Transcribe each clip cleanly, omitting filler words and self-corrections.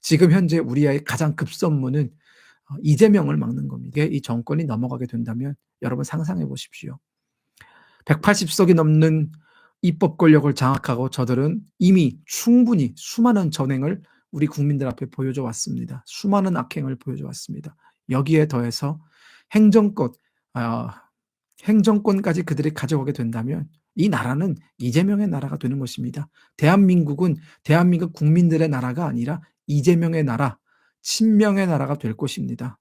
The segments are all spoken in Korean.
지금 현재 우리의 가장 급선무는 이재명을 막는 겁니다. 이게 이 정권이 넘어가게 된다면 여러분 상상해 보십시오. 180석이 넘는 입법 권력을 장악하고 저들은 이미 충분히 수많은 전행을 우리 국민들 앞에 보여줘 왔습니다. 수많은 악행을 보여줘 왔습니다. 여기에 더해서 행정권, 행정권까지 그들이 가져가게 된다면 이 나라는 이재명의 나라가 되는 것입니다. 대한민국은 대한민국 국민들의 나라가 아니라 이재명의 나라, 친명의 나라가 될 것입니다.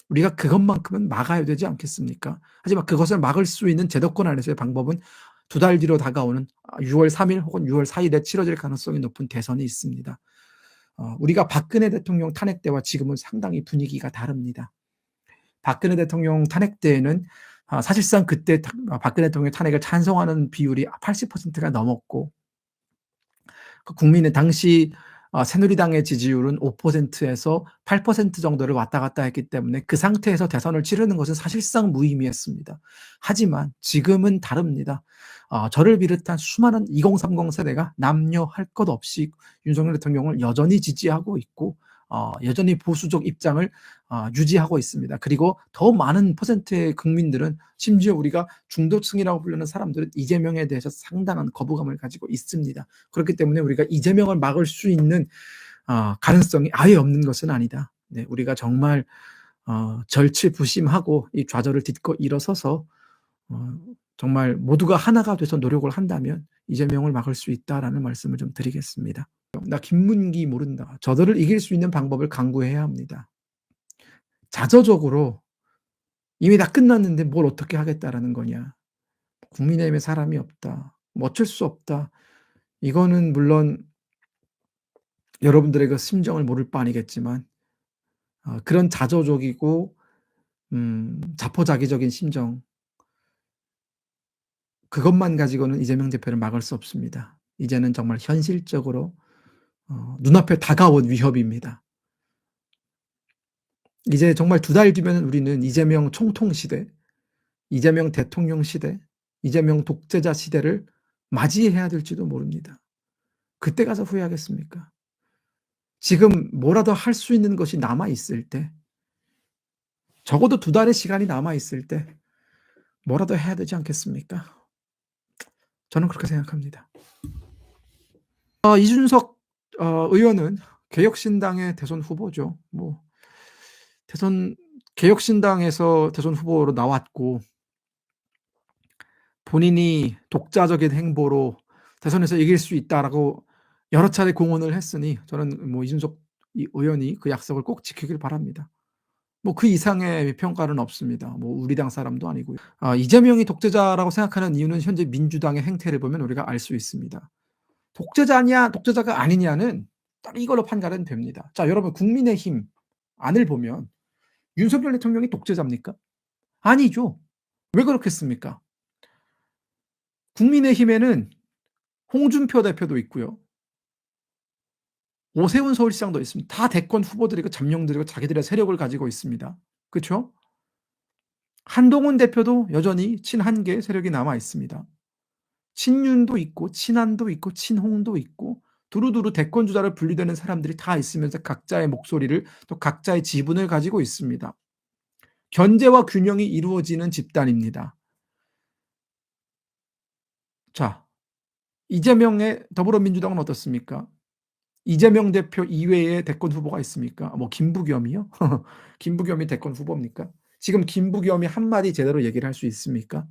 우리가 그것만큼은 막아야 되지 않겠습니까? 하지만 그것을 막을 수 있는 제도권 안에서의 방법은 2달 뒤로 다가오는 6월 3일 혹은 6월 4일에 치러질 가능성이 높은 대선이 있습니다. 우리가 박근혜 대통령 탄핵 때와 지금은 상당히 분위기가 다릅니다. 박근혜 대통령 탄핵 때에는 사실상 그때 박근혜 대통령 탄핵을 찬성하는 비율이 80%가 넘었고 국민의 당시 새누리당의 지지율은 5%에서 8% 정도를 왔다 갔다 했기 때문에 그 상태에서 대선을 치르는 것은 사실상 무의미했습니다. 하지만 지금은 다릅니다. 저를 비롯한 수많은 2030 세대가 남녀 할 것 없이 윤석열 대통령을 여전히 지지하고 있고 여전히 보수적 입장을 유지하고 있습니다. 그리고 더 많은 퍼센트의 국민들은 심지어 우리가 중도층이라고 부르는 사람들은 이재명에 대해서 상당한 거부감을 가지고 있습니다. 그렇기 때문에 우리가 이재명을 막을 수 있는 가능성이 아예 없는 것은 아니다. 네, 우리가 정말 절치부심하고 이 좌절을 딛고 일어서서 정말 모두가 하나가 돼서 노력을 한다면 이재명을 막을 수 있다라는 말씀을 좀 드리겠습니다. 나 김문기 모른다. 저들을 이길 수 있는 방법을 강구해야 합니다. 자저적으로 이미 다 끝났는데 뭘 어떻게 하겠다라는 거냐. 국민의힘에 사람이 없다. 뭐 어쩔 수 없다. 이거는 물론 여러분들의 그 심정을 모를 바 아니겠지만 그런 자조적이고 자포자기적인 심정 그것만 가지고는 이재명 대표를 막을 수 없습니다. 이제는 정말 현실적으로 눈앞에 다가온 위협입니다. 이제 정말 2달 뒤면 우리는 이재명 총통 시대, 이재명 대통령 시대, 이재명 독재자 시대를 맞이해야 될지도 모릅니다. 그때 가서 후회하겠습니까? 지금 뭐라도 할 수 있는 것이 남아있을 때, 적어도 2달의 시간이 남아있을 때 뭐라도 해야 되지 않겠습니까? 저는 그렇게 생각합니다. 이준석 의원은 개혁신당의 대선 후보죠. 대선 개혁신당에서 대선 후보로 나왔고 본인이 독자적인 행보로 대선에서 이길 수 있다라고 여러 차례 공언을 했으니 저는 이준석 의원이 그 약속을 꼭 지키길 바랍니다. 그 이상의 평가는 없습니다. 우리 당 사람도 아니고요. 이재명이 독재자라고 생각하는 이유는 현재 민주당의 행태를 보면 우리가 알 수 있습니다. 독재자냐 독재자가 아니냐는 이걸로 판가름 됩니다. 자, 여러분 국민의힘 안을 보면 윤석열 대통령이 독재자입니까? 아니죠. 왜 그렇겠습니까? 국민의힘에는 홍준표 대표도 있고요. 오세훈 서울시장도 있습니다. 다 대권 후보들이고 잠룡들이고 자기들의 세력을 가지고 있습니다. 그렇죠? 한동훈 대표도 여전히 친한계 세력이 남아 있습니다. 친윤도 있고 친한도 있고 친홍도 있고 두루두루 대권 주자를 분리되는 사람들이 다 있으면서 각자의 목소리를 또 각자의 지분을 가지고 있습니다. 견제와 균형이 이루어지는 집단입니다. 자, 이재명의 더불어민주당은 어떻습니까? 이재명 대표 이외에 대권 후보가 있습니까? 김부겸이요? 김부겸이 대권 후보입니까? 지금 김부겸이 한마디 제대로 얘기를 할 수 있습니까?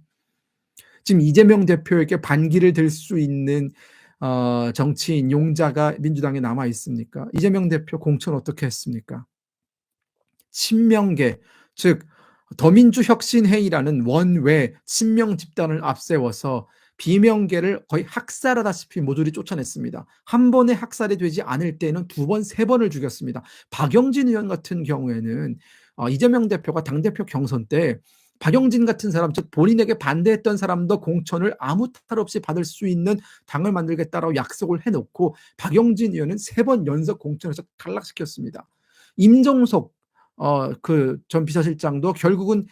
지금 이재명 대표에게 반기를 들 수 있는 정치인, 용자가 민주당에 남아 있습니까? 이재명 대표 공천 어떻게 했습니까? 친명계, 즉 더민주혁신회의라는 원외 친명 집단을 앞세워서 비명계를 거의 학살하다시피 모조리 쫓아냈습니다. 한 번에 학살이 되지 않을 때는 2번, 3번을 죽였습니다. 박영진 의원 같은 경우에는 이재명 대표가 당대표 경선 때 박영진 같은 사람, 즉 본인에게 반대했던 사람도 공천을 아무 탈 없이 받을 수 있는 당을 만들겠다라고 약속을 해놓고 박영진 의원은 3번 연속 공천에서 탈락시켰습니다. 임종석 그 전 비서실장도 결국은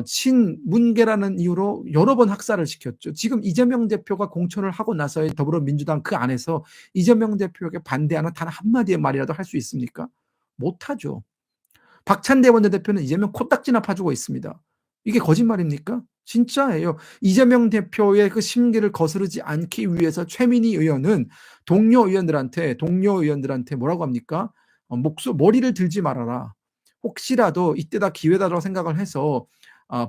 친문계라는 이유로 여러 번 학살을 시켰죠. 지금 이재명 대표가 공천을 하고 나서의 더불어민주당 그 안에서 이재명 대표에게 반대하는 단 한마디의 말이라도 할 수 있습니까? 못하죠. 박찬대 원내대표는 이재명 코딱지나 파주고 있습니다. 이게 거짓말입니까? 진짜예요. 이재명 대표의 그 심기를 거스르지 않기 위해서 최민희 의원은 동료 의원들한테 뭐라고 합니까? 머리를 들지 말아라. 혹시라도 이때다 기회다라고 생각을 해서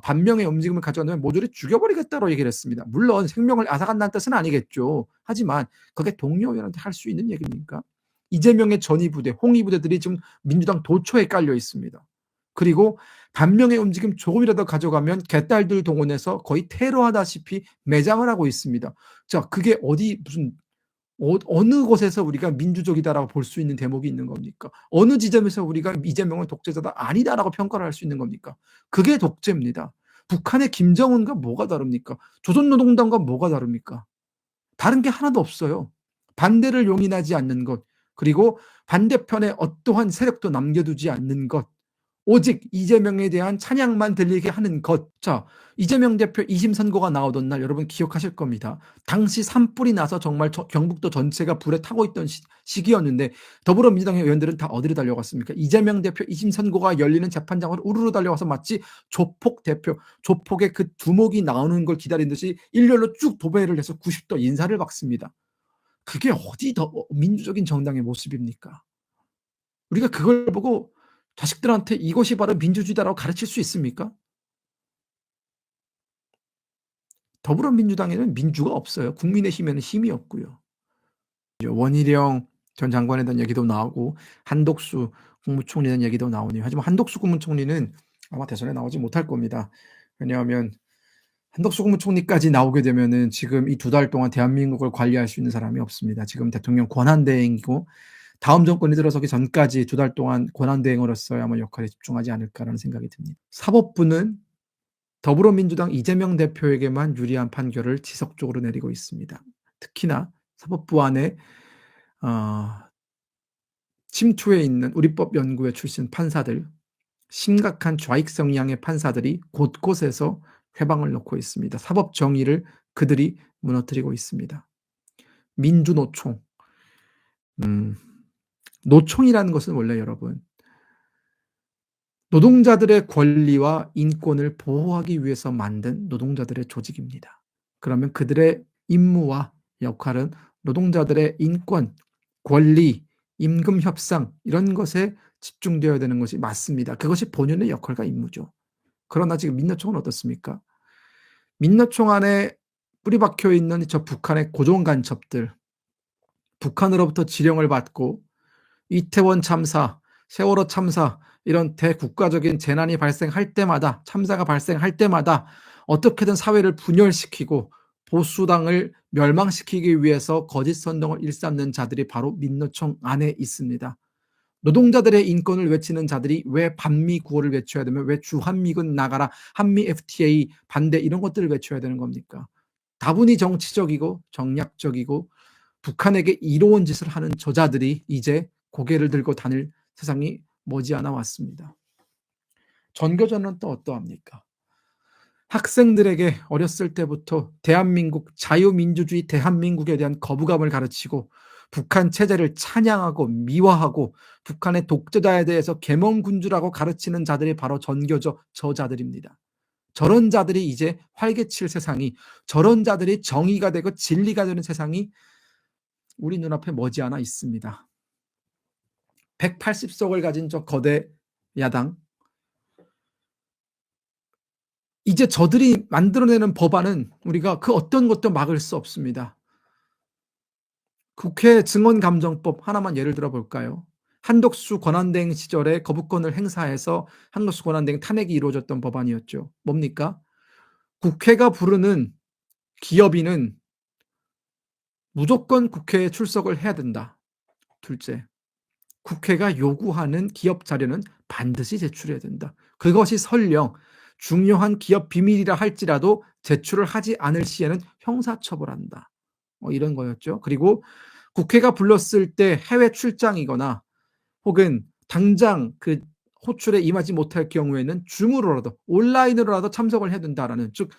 반명의 움직임을 가져간다면 모조리 죽여버리겠다고 얘기를 했습니다. 물론 생명을 앗아간다는 뜻은 아니겠죠. 하지만 그게 동료 의원한테 할 수 있는 얘기입니까? 이재명의 전위부대, 홍위부대들이 지금 민주당 도처에 깔려 있습니다. 그리고 반명의 움직임 조금이라도 가져가면 개딸들 동원해서 거의 테러하다시피 매장을 하고 있습니다. 자, 그게 무슨 어느 곳에서 우리가 민주적이다라고 볼 수 있는 대목이 있는 겁니까? 어느 지점에서 우리가 이재명은 독재자다 아니다라고 평가를 할 수 있는 겁니까? 그게 독재입니다. 북한의 김정은과 뭐가 다릅니까? 조선노동당과 뭐가 다릅니까? 다른 게 하나도 없어요. 반대를 용인하지 않는 것, 그리고 반대편에 어떠한 세력도 남겨두지 않는 것, 오직 이재명에 대한 찬양만 들리게 하는 것. 자, 이재명 대표 2심 선고가 나오던 날 여러분 기억하실 겁니다. 당시 산불이 나서 정말 경북도 전체가 불에 타고 있던 시기였는데 더불어민주당의 의원들은 다 어디로 달려갔습니까? 이재명 대표 2심 선고가 열리는 재판장으로 우르르 달려가서 마치 조폭의 그 두목이 나오는 걸 기다린 듯이 일렬로 쭉 도배를 해서 90도 인사를 박습니다. 그게 어디 더 민주적인 정당의 모습입니까? 우리가 그걸 보고 자식들한테 이것이 바로 민주주의다라고 가르칠 수 있습니까? 더불어민주당에는 민주가 없어요. 국민의힘에는 힘이 없고요. 원희룡 전 장관에 대한 얘기도 나오고 한독수 국무총리에 대한 얘기도 나오네요. 하지만 한독수 국무총리는 아마 대선에 나오지 못할 겁니다. 왜냐하면 한덕수 국무총리까지 나오게 되면은 지금 이 2달 동안 대한민국을 관리할 수 있는 사람이 없습니다. 지금 대통령 권한대행이고 다음 정권이 들어서기 전까지 2달 동안 권한대행으로서의 아마 역할에 집중하지 않을까라는 생각이 듭니다. 사법부는 더불어민주당 이재명 대표에게만 유리한 판결을 지속적으로 내리고 있습니다. 특히나 사법부 안에 침투해 있는 우리법연구회 출신 판사들, 심각한 좌익 성향의 판사들이 곳곳에서 회방을 놓고 있습니다. 사법 정의를 그들이 무너뜨리고 있습니다. 민주노총. 노총이라는 것은 원래 여러분 노동자들의 권리와 인권을 보호하기 위해서 만든 노동자들의 조직입니다. 그러면 그들의 임무와 역할은 노동자들의 인권, 권리, 임금 협상 이런 것에 집중되어야 되는 것이 맞습니다. 그것이 본연의 역할과 임무죠. 그러나 지금 민노총은 어떻습니까? 민노총 안에 뿌리 박혀 있는 저 북한의 고정 간첩들, 북한으로부터 지령을 받고 이태원 참사, 세월호 참사 이런 대국가적인 재난이 발생할 때마다 참사가 발생할 때마다 어떻게든 사회를 분열시키고 보수당을 멸망시키기 위해서 거짓 선동을 일삼는 자들이 바로 민노총 안에 있습니다. 노동자들의 인권을 외치는 자들이 왜 반미 구호를 외쳐야 되면 왜 주한미군 나가라, 한미 FTA 반대 이런 것들을 외쳐야 되는 겁니까? 다분히 정치적이고 정략적이고 북한에게 이로운 짓을 하는 저자들이 이제 고개를 들고 다닐 세상이 머지않아 왔습니다. 전교조는 또 어떠합니까? 학생들에게 어렸을 때부터 대한민국, 자유민주주의 대한민국에 대한 거부감을 가르치고 북한 체제를 찬양하고 미화하고 북한의 독재자에 대해서 계몽군주라고 가르치는 자들이 바로 전교조 저자들입니다. 저런 자들이 이제 활개칠 세상이, 저런 자들이 정의가 되고 진리가 되는 세상이 우리 눈앞에 머지않아 있습니다. 180석을 가진 저 거대 야당, 이제 저들이 만들어내는 법안은 우리가 그 어떤 것도 막을 수 없습니다. 국회 증언감정법 하나만 예를 들어 볼까요? 한덕수 권한대행 시절에 거부권을 행사해서 한덕수 권한대행 탄핵이 이루어졌던 법안이었죠. 뭡니까? 국회가 부르는 기업인은 무조건 국회에 출석을 해야 된다. 둘째, 국회가 요구하는 기업 자료는 반드시 제출해야 된다. 그것이 설령 중요한 기업 비밀이라 할지라도 제출을 하지 않을 시에는 형사처벌한다. 이런 거였죠. 그리고 국회가 불렀을 때 해외 출장이거나 혹은 당장 그 호출에 임하지 못할 경우에는 줌으로라도 온라인으로라도 참석을 해야 된다라는, 즉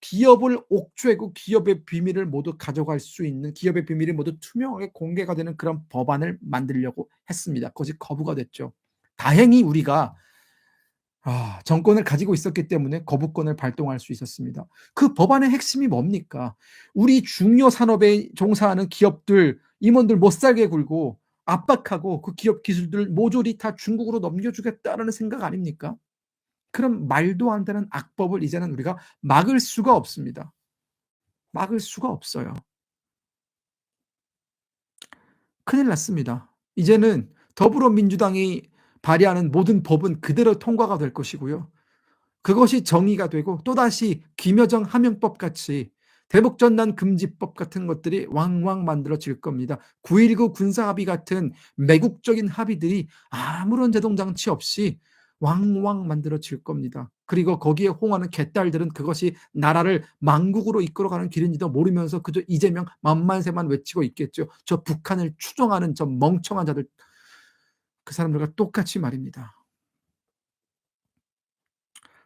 기업을 옥죄고 기업의 비밀을 모두 가져갈 수 있는, 기업의 비밀이 모두 투명하게 공개가 되는 그런 법안을 만들려고 했습니다. 그것이 거부가 됐죠. 다행히 우리가 정권을 가지고 있었기 때문에 거부권을 발동할 수 있었습니다. 그 법안의 핵심이 뭡니까? 우리 중요 산업에 종사하는 기업들, 임원들 못 살게 굴고 압박하고 그 기업 기술들 모조리 다 중국으로 넘겨주겠다라는 생각 아닙니까? 그런 말도 안 되는 악법을 이제는 우리가 막을 수가 없습니다. 막을 수가 없어요. 큰일 났습니다. 이제는 더불어민주당이 발의하는 모든 법은 그대로 통과가 될 것이고요. 그것이 정의가 되고 또다시 김여정 하명법 같이 대북전단 금지법 같은 것들이 왕왕 만들어질 겁니다. 9.19 군사합의 같은 매국적인 합의들이 아무런 제동장치 없이 왕왕 만들어질 겁니다. 그리고 거기에 홍하는 개딸들은 그것이 나라를 망국으로 이끌어가는 길인지도 모르면서 그저 이재명 만만세만 외치고 있겠죠. 저 북한을 추종하는 저 멍청한 자들, 그 사람들과 똑같이 말입니다.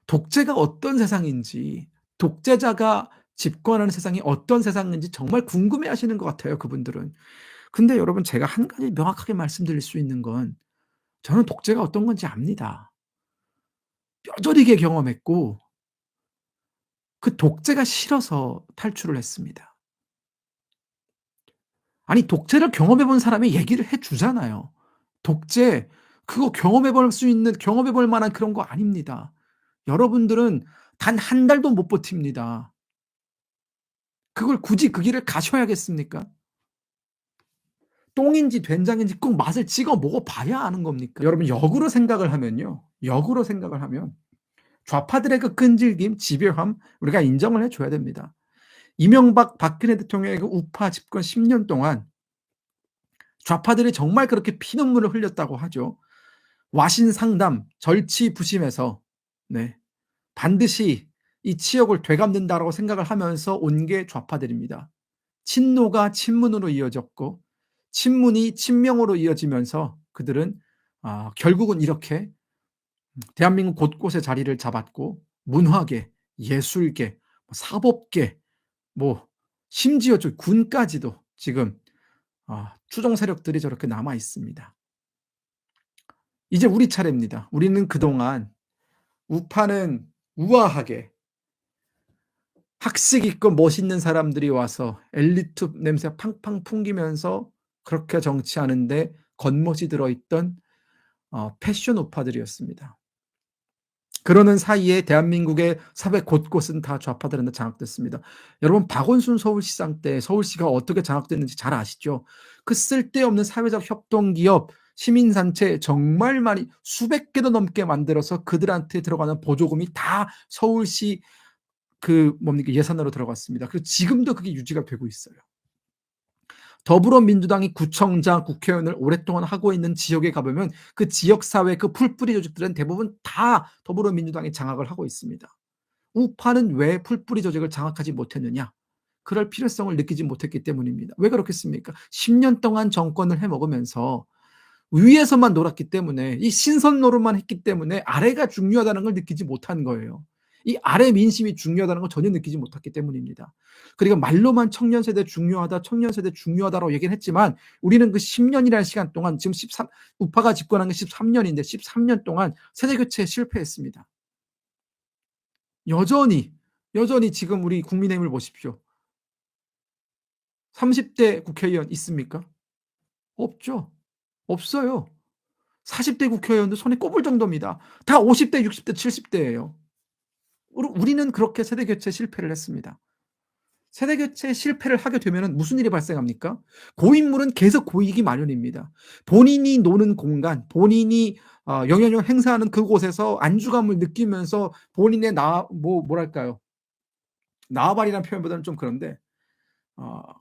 독재가 어떤 세상인지, 독재자가 집권하는 세상이 어떤 세상인지 정말 궁금해하시는 것 같아요, 그분들은. 근데 여러분, 제가 한 가지 명확하게 말씀드릴 수 있는 건, 저는 독재가 어떤 건지 압니다. 뼈저리게 경험했고 그 독재가 싫어서 탈출을 했습니다. 아니, 독재를 경험해 본 사람이 얘기를 해 주잖아요. 독재 그거 경험해 볼 만한 그런 거 아닙니다. 여러분들은 단 한 달도 못 버팁니다. 그걸 굳이 그 길을 가셔야겠습니까? 똥인지 된장인지 꼭 맛을 찍어 먹어 봐야 아는 겁니까? 여러분, 역으로 생각을 하면요. 역으로 생각을 하면 좌파들의 그 끈질김, 집요함 우리가 인정을 해 줘야 됩니다. 이명박, 박근혜 대통령의 그 우파 집권 10년 동안 좌파들이 정말 그렇게 피눈물을 흘렸다고 하죠. 와신상담, 절치부심해서 네, 반드시 이 치욕을 되갚는다라고 생각을 하면서 온 게 좌파들입니다. 친노가 친문으로 이어졌고 친문이 친명으로 이어지면서 그들은 결국은 이렇게 대한민국 곳곳에 자리를 잡았고, 문화계, 예술계, 사법계, 뭐 심지어 저 군까지도 지금 추종 세력들이 저렇게 남아 있습니다. 이제 우리 차례입니다. 우리는 그동안 우파는 우아하게 학식 있고 멋있는 사람들이 와서 엘리트 냄새 팡팡 풍기면서 그렇게 정치하는데 겉멋이 들어있던 패션 우파들이었습니다. 그러는 사이에 대한민국의 사회 곳곳은 다 좌파들한테 장악됐습니다. 여러분, 박원순 서울시장 때 서울시가 어떻게 장악됐는지 잘 아시죠? 그 쓸데없는 사회적 협동기업, 시민단체 정말 많이 수백 개도 넘게 만들어서 그들한테 들어가는 보조금이 다 서울시 예산으로 들어갔습니다. 그리고 지금도 그게 유지가 되고 있어요. 더불어민주당이 구청장, 국회의원을 오랫동안 하고 있는 지역에 가보면 그 지역사회 그 풀뿌리 조직들은 대부분 다 더불어민주당이 장악을 하고 있습니다. 우파는 왜 풀뿌리 조직을 장악하지 못했느냐? 그럴 필요성을 느끼지 못했기 때문입니다. 왜 그렇겠습니까? 10년 동안 정권을 해먹으면서 위에서만 놀았기 때문에, 이 신선 노릇만 했기 때문에 아래가 중요하다는 걸 느끼지 못한 거예요. 이 아래 민심이 중요하다는 걸 전혀 느끼지 못했기 때문입니다. 그리고 말로만 청년 세대 중요하다, 청년 세대 중요하다라고 얘기를 했지만 우리는 그 10년이라는 시간 동안 지금 우파가 집권한 게 13년인데 13년 동안 세대 교체에 실패했습니다. 여전히 지금 우리 국민의힘을 보십시오. 30대 국회의원 있습니까? 없죠. 없어요. 40대 국회의원도 손에 꼽을 정도입니다. 다 50대, 60대, 70대예요. 우리는 그렇게 세대 교체 실패를 했습니다. 세대 교체 실패를 하게 되면 무슨 일이 발생합니까? 고인물은 계속 고이기 마련입니다. 본인이 노는 공간, 본인이 영향력을 행사하는 그곳에서 안주감을 느끼면서 본인의 뭐랄까요? 나발이라는 표현보다는 좀 그런데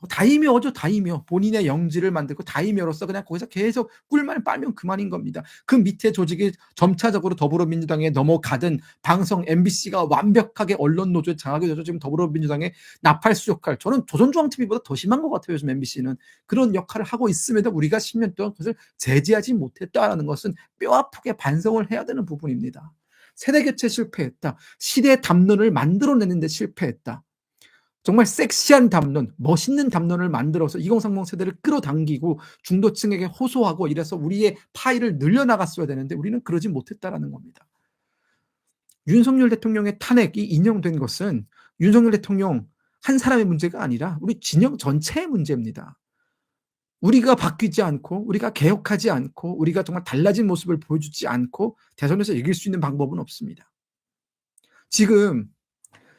다이묘죠, 다이묘. 본인의 영지를 만들고 다이묘로서 그냥 거기서 계속 꿀만 빨면 그만인 겁니다. 그 밑에 조직이 점차적으로 더불어민주당에 넘어가든 방송 MBC가 완벽하게 언론 노조에 장악이 돼서 지금 더불어민주당의 나팔수 역할, 저는 조선중앙TV보다 더 심한 것 같아요, 요즘 MBC는. 그런 역할을 하고 있음에도 우리가 10년 동안 그것을 제지하지 못했다라는 것은 뼈아프게 반성을 해야 되는 부분입니다. 세대교체 실패했다. 시대의 담론을 만들어내는 데 실패했다. 정말 섹시한 담론, 멋있는 담론을 만들어서 2030 세대를 끌어당기고 중도층에게 호소하고 이래서 우리의 파이를 늘려나갔어야 되는데 우리는 그러지 못했다라는 겁니다. 윤석열 대통령의 탄핵이 인용된 것은 윤석열 대통령 한 사람의 문제가 아니라 우리 진영 전체의 문제입니다. 우리가 바뀌지 않고 우리가 개혁하지 않고 우리가 정말 달라진 모습을 보여주지 않고 대선에서 이길 수 있는 방법은 없습니다. 지금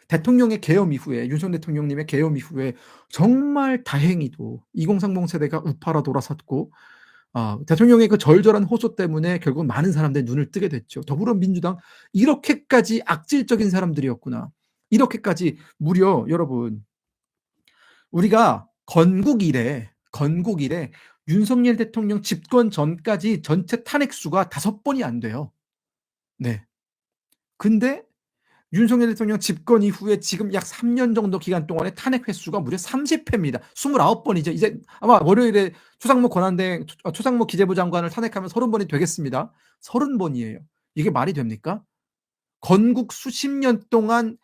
대통령의 계엄 이후에, 윤석열 대통령님의 계엄 이후에 정말 다행히도 2030 세대가 우파로 돌아섰고 대통령의 그 절절한 호소 때문에 결국 많은 사람들이 눈을 뜨게 됐죠. 더불어민주당 이렇게까지 악질적인 사람들이었구나. 이렇게까지 무려 여러분 우리가 건국 이래 윤석열 대통령 집권 전까지 전체 탄핵 수가 5번이 안 돼요. 네. 근데 윤석열 대통령 집권 이후에 지금 약 3년 정도 기간 동안에 탄핵 횟수가 무려 30회입니다. 29번이죠. 이제 아마 월요일에 추상무 기재부 장관을 탄핵하면 30번이 되겠습니다. 30번이에요. 이게 말이 됩니까? 건국 수십 년 동안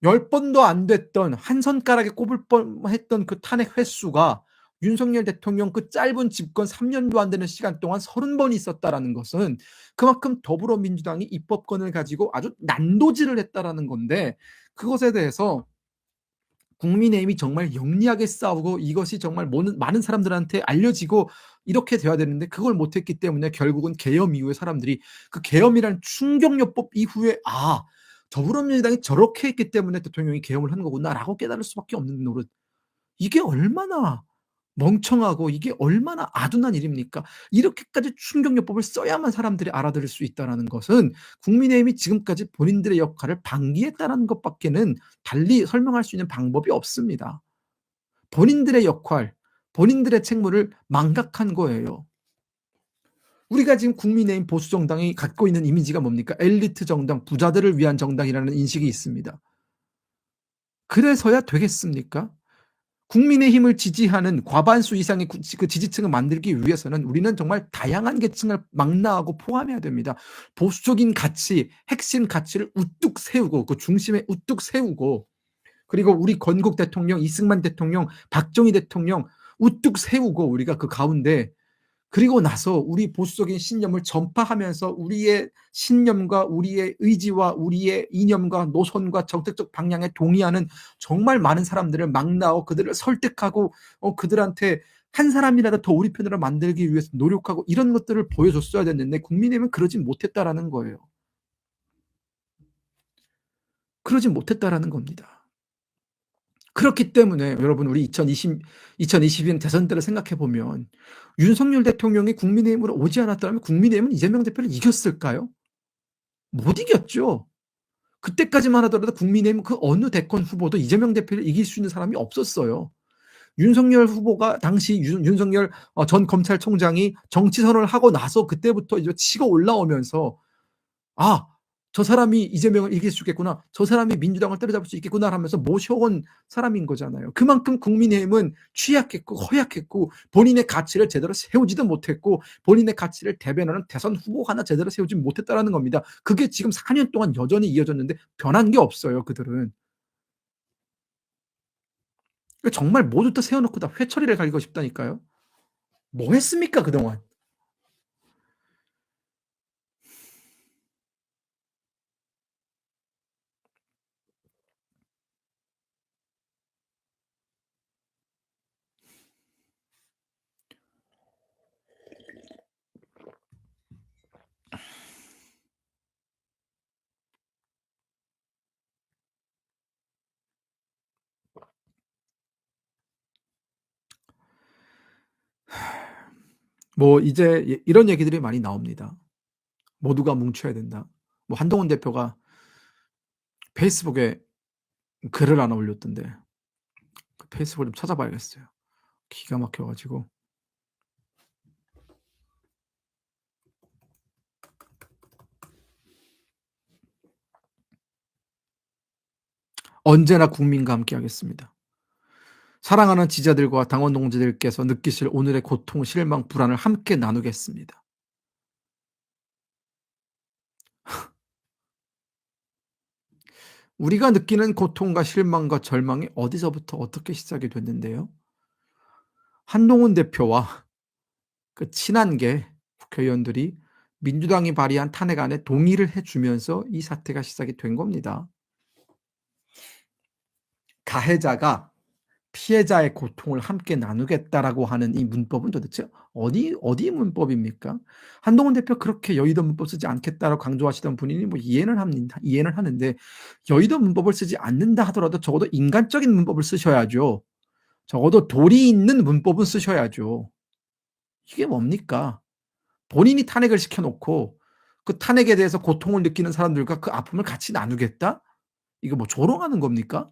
10번도 안 됐던 한 손가락에 꼽을 뻔했던 그 탄핵 횟수가 윤석열 대통령 그 짧은 집권 3년도 안 되는 시간 동안 30번이 있었다라는 것은 그만큼 더불어민주당이 입법권을 가지고 아주 난도질을 했다라는 건데 그것에 대해서 국민의힘이 정말 영리하게 싸우고 이것이 정말 많은 사람들한테 알려지고 이렇게 돼야 되는데 그걸 못했기 때문에 결국은 계엄 이후에 사람들이 그 계엄이라는 충격요법 이후에 더불어민주당이 저렇게 했기 때문에 대통령이 계엄을 한 거구나라고 깨달을 수밖에 없는 노릇. 이게 얼마나 멍청하고 이게 얼마나 아둔한 일입니까? 이렇게까지 충격요법을 써야만 사람들이 알아들을 수 있다는 것은 국민의힘이 지금까지 본인들의 역할을 방기했다는 것밖에는 달리 설명할 수 있는 방법이 없습니다. 본인들의 역할, 본인들의 책무를 망각한 거예요. 우리가 지금 국민의힘 보수정당이 갖고 있는 이미지가 뭡니까? 엘리트 정당, 부자들을 위한 정당이라는 인식이 있습니다. 그래서야 되겠습니까? 국민의힘을 지지하는 과반수 이상의 그 지지층을 만들기 위해서는 우리는 정말 다양한 계층을 망라하고 포함해야 됩니다. 보수적인 가치, 핵심 가치를 우뚝 세우고 그 중심에 우뚝 세우고 그리고 우리 건국 대통령, 이승만 대통령, 박정희 대통령 우뚝 세우고 우리가 그 가운데 그리고 나서 우리 보수적인 신념을 전파하면서 우리의 신념과 우리의 의지와 우리의 이념과 노선과 정책적 방향에 동의하는 정말 많은 사람들을 망라하고 그들을 설득하고 그들한테 한 사람이라도 더 우리 편으로 만들기 위해서 노력하고 이런 것들을 보여줬어야 됐는데 국민의힘은 그러지 못했다라는 거예요. 그러지 못했다라는 겁니다. 그렇기 때문에 여러분 우리 2022년 대선 때를 생각해 보면 윤석열 대통령이 국민의힘으로 오지 않았다면 국민의힘은 이재명 대표를 이겼을까요? 못 이겼죠. 그때까지만 하더라도 국민의힘 그 어느 대권 후보도 이재명 대표를 이길 수 있는 사람이 없었어요. 윤석열 후보가 당시 윤석열 전 검찰총장이 정치 선언을 하고 나서 그때부터 이제 치고 올라오면서 저 사람이 이재명을 이길 수 있겠구나. 저 사람이 민주당을 때려잡을 수 있겠구나 하면서 모셔온 사람인 거잖아요. 그만큼 국민의힘은 취약했고 허약했고 본인의 가치를 제대로 세우지도 못했고 본인의 가치를 대변하는 대선 후보 하나 제대로 세우지 못했다라는 겁니다. 그게 지금 4년 동안 여전히 이어졌는데 변한 게 없어요. 그들은. 정말 모두 다 세워놓고 다 회초리를 갈기고 싶다니까요. 뭐 했습니까 그동안. 뭐 이제 이런 얘기들이 많이 나옵니다. 모두가 뭉쳐야 된다. 뭐 한동훈 대표가 페이스북에 글을 하나 올렸던데 페이스북을 좀 찾아봐야겠어요. 기가 막혀 가지고. 언제나 국민과 함께하겠습니다. 사랑하는 지지자들과 당원 동지들께서 느끼실 오늘의 고통, 실망, 불안을 함께 나누겠습니다. 우리가 느끼는 고통과 실망과 절망이 어디서부터 어떻게 시작이 됐는데요. 한동훈 대표와 그 친한계 국회의원들이 민주당이 발의한 탄핵안에 동의를 해 주면서 이 사태가 시작이 된 겁니다. 가해자가 피해자의 고통을 함께 나누겠다라고 하는 이 문법은 도대체 어디 문법입니까? 한동훈 대표 그렇게 여의도 문법 쓰지 않겠다라고 강조하시던 분이니 뭐 이해는 하는데 여의도 문법을 쓰지 않는다 하더라도 적어도 인간적인 문법을 쓰셔야죠. 적어도 도리 있는 문법은 쓰셔야죠. 이게 뭡니까? 본인이 탄핵을 시켜 놓고 그 탄핵에 대해서 고통을 느끼는 사람들과 그 아픔을 같이 나누겠다? 이거 뭐 조롱하는 겁니까?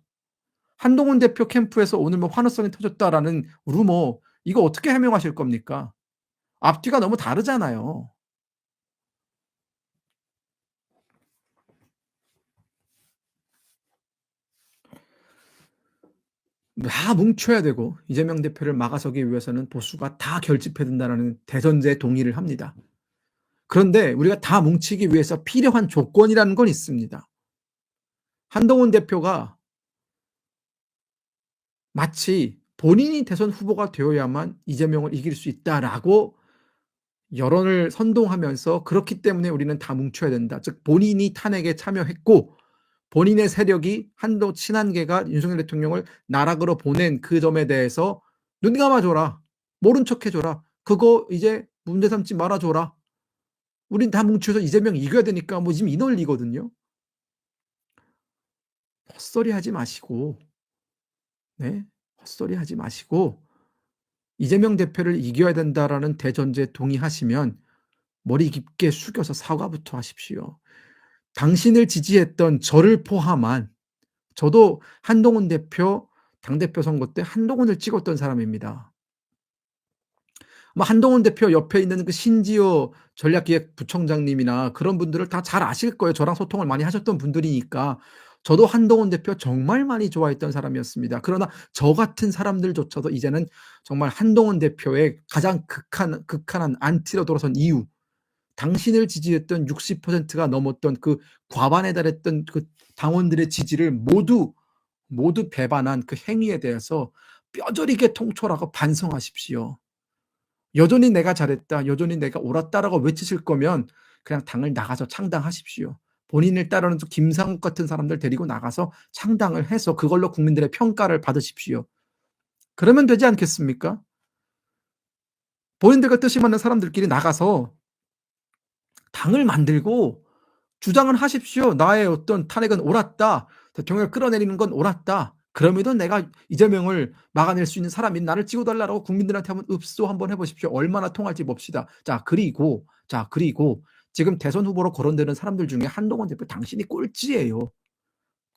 한동훈 대표 캠프에서 오늘 뭐 "환호성이 터졌다."라는 루머 이거 어떻게 해명하실 겁니까? 앞뒤가 너무 다르잖아요. 다 뭉쳐야 되고 이재명 대표를 막아서기 위해서는 보수가 다 결집해야 된다라는 대전제에 동의를 합니다. 그런데 우리가 다 뭉치기 위해서 필요한 조건이라는 건 있습니다. 한동훈 대표가 마치 본인이 대선 후보가 되어야만 이재명을 이길 수 있다라고 여론을 선동하면서 "그렇기 때문에 우리는 다 뭉쳐야 된다." 즉 본인이 탄핵에 참여했고 본인의 세력이 한도 친한계가 윤석열 대통령을 나락으로 보낸 그 점에 대해서 "눈 감아 줘라. 모른 척 해 줘라. 그거 이제 문제 삼지 말아 줘라. 우린 다 뭉쳐서 이재명 이겨야 되니까." 뭐 지금 이 논리거든요. 헛소리하지 마시고 네. 헛소리하지 마시고 이재명 대표를 이겨야 된다라는 대전제에 동의하시면 머리 깊게 숙여서 사과부터 하십시오. 당신을 지지했던 저를 포함한 저도 한동훈 대표 당대표 선거 때 한동훈을 찍었던 사람입니다. 뭐 한동훈 대표 옆에 있는 그 신지호 전략기획부총장님이나 그런 분들을 다 잘 아실 거예요. 저랑 소통을 많이 하셨던 분들이니까. 저도 한동훈 대표 정말 많이 좋아했던 사람이었습니다. 그러나 저 같은 사람들조차도 이제는 정말 한동훈 대표의 가장 극한한 안티로 돌아선 이유, 당신을 지지했던 60%가 넘었던 그 과반에 달했던 그 당원들의 지지를 모두 배반한 그 행위에 대해서 뼈저리게 통솔하고 반성하십시오. 여전히 '내가 잘했다. 여전히 내가 옳았다.'라고 외치실 거면 그냥 당을 나가서 창당하십시오. 본인을 따르는 김상국 같은 사람들 데리고 나가서 창당을 해서 그걸로 국민들의 평가를 받으십시오. 그러면 되지 않겠습니까? 본인들과 뜻이 맞는 사람들끼리 나가서 당을 만들고 주장을 하십시오. "나의 어떤 탄핵은 옳았다. 대통령을 끌어내리는 건 옳았다. 그럼에도 내가 이재명을 막아낼 수 있는 사람이 나를 찍어 달라."라고 국민들한테 한번 읍소 한번 해 보십시오. 얼마나 통할지 봅시다. 그리고 지금 대선 후보로 거론되는 사람들 중에 한동훈 대표 당신이 꼴찌예요.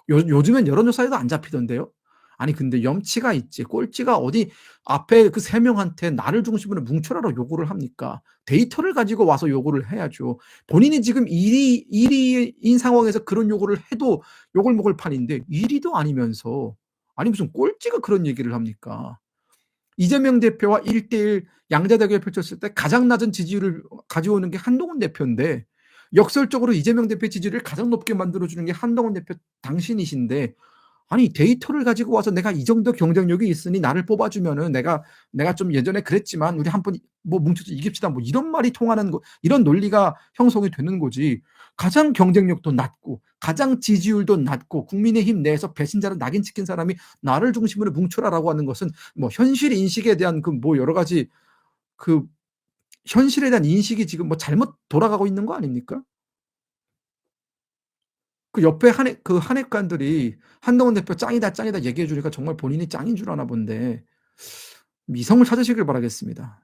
요즘엔 여론조사에도 안 잡히던데요. 아니 근데 염치가 있지 꼴찌가 어디 앞에 그 3 명한테 나를 중심으로 뭉쳐라라고 요구를 합니까? 데이터를 가지고 와서 요구를 해야죠. 본인이 지금 1 위인 상황에서 그런 요구를 해도 욕을 먹을 판인데 1 위도 아니면서 아니 무슨 꼴찌가 그런 얘기를 합니까? 이재명 대표와 1대1 양자 대결을 펼쳤을 때 가장 낮은 지지율을 가져오는 게 한동훈 대표인데 역설적으로 이재명 대표의 지지율을 가장 높게 만들어 주는 게 한동훈 대표 당신이신데 아니 데이터를 가지고 와서 "내가 이 정도 경쟁력이 있으니 나를 뽑아 주면은 내가 좀 예전에 그랬지만 우리 한번 뭐 뭉쳐서 이깁시다." 뭐 이런 말이 통하는 거 이런 논리가 형성이 되는 거지. 가장 경쟁력도 낮고 가장 지지율도 낮고 국민의힘 내에서 배신자로 낙인 찍힌 사람이 "나를 중심으로 뭉쳐라."라고 하는 것은 뭐 현실 인식에 대한 그 뭐 여러 가지 그 현실에 대한 인식이 지금 뭐 잘못 돌아가고 있는 거 아닙니까? 그 옆에 한핵관들이 "한동훈 대표 짱이다, 짱이다." 얘기해 주니까 정말 본인이 짱인 줄 아나 본데 이성을 찾으시길 바라겠습니다.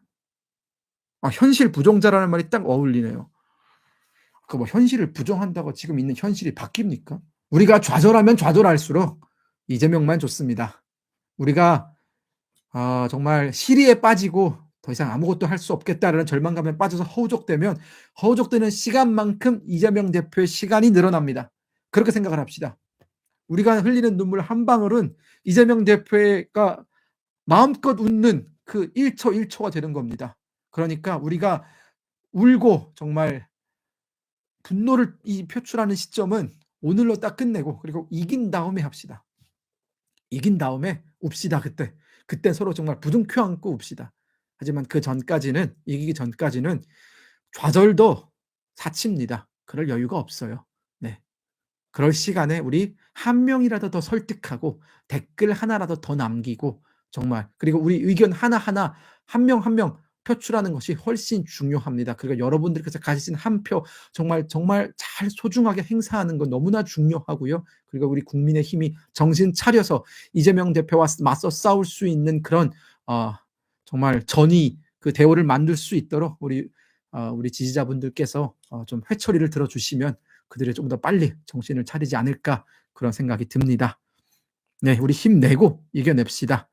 아 현실 부정자라는 말이 딱 어울리네요. 그 뭐 현실을 부정한다고 지금 있는 현실이 바뀝니까? 우리가 좌절하면 좌절할수록 이재명만 좋습니다. 우리가 정말 시리에 빠지고 '더 이상 아무것도 할 수 없겠다.'라는 절망감에 빠져서 허우적대면 허우적대는 시간만큼 이재명 대표의 시간이 늘어납니다. 그렇게 생각을 합시다. 우리가 흘리는 눈물 한 방울은 이재명 대표가 마음껏 웃는 그 1초 1 초가 되는 겁니다. 그러니까 우리가 울고 정말 분노를 표출하는 시점은 오늘로 딱 끝내고 그리고 이긴 다음에 합시다. 이긴 다음에 웁시다 그때. 그때 서로 정말 부둥켜 안고 웁시다. 하지만 그전까지는 이기기 전까지는 좌절도 사치입니다. 그럴 여유가 없어요. 네. 그럴 시간에 우리 한 명이라도 더 설득하고 댓글 하나라도 더 남기고 정말 그리고 우리 의견 하나하나 한 명 한 명 표출하는 것이 훨씬 중요합니다. 그리고 여러분들께서 가지신 한 표 정말, 정말 잘 소중하게 행사하는 건 너무나 중요하고요. 그리고 우리 국민의힘이 정신 차려서 이재명 대표와 맞서 싸울 수 있는 그런 어 정말 전의 그 대우를 만들 수 있도록 우리 지지자분들께서 좀 회초리를 들어 주시면 그들이 좀 더 빨리 정신을 차리지 않을까 그런 생각이 듭니다. 네, 우리 힘내고 이겨냅시다.